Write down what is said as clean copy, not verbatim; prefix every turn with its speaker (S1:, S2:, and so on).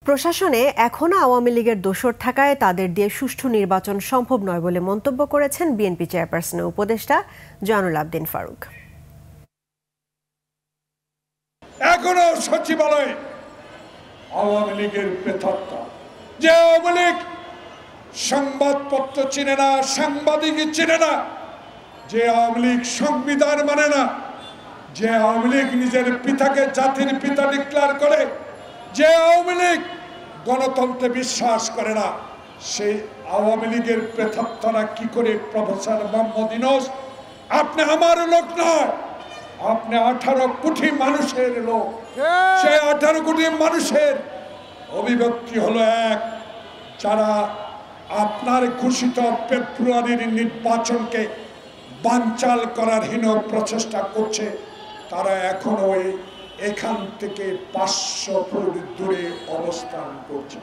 S1: প্রশাসনে এখনো আওয়ামী লীগের দোসর থাকায় তাদের দিয়ে সুষ্ঠু নির্বাচন সম্ভব নয় বলে মন্তব্য করেছেন বিএনপি চেয়ারপারসনের উপদেষ্টা জয়নুল আবদিন ফারুক।
S2: এখনো সচিবালয়ে আওয়ামী লীগের প্রেতাত্মা, যে আওয়ামী লীগ সংবাদপত্র চিনে না, সাংবাদিক চিনে না, যে আওয়ামী লীগ সংবিধান মানে না, যে আওয়ামী লীগ নিজের পিতাকে জাতির পিতা ডিক্লেয়ার করে, যে আওয়ামী লীগ গণতন্ত্রে বিশ্বাস করে না, সেই আওয়ামী লীগের প্রেতাত্মারা কি করে প্রফেসর মোহাম্মদ ইউনূস, আপনি আমার লোক নয়, আপনি 18 কোটি মানুষের লোক। সেই 18 কোটি মানুষের অভিব্যক্তি হলো এক, যারা আপনার ঘোষিত ফেব্রুয়ারির নির্বাচনকে বানচাল করার হীন প্রচেষ্টা করছে, তারা এখনো এখান থেকে 500 ফুট দূরে অবস্থান করছে।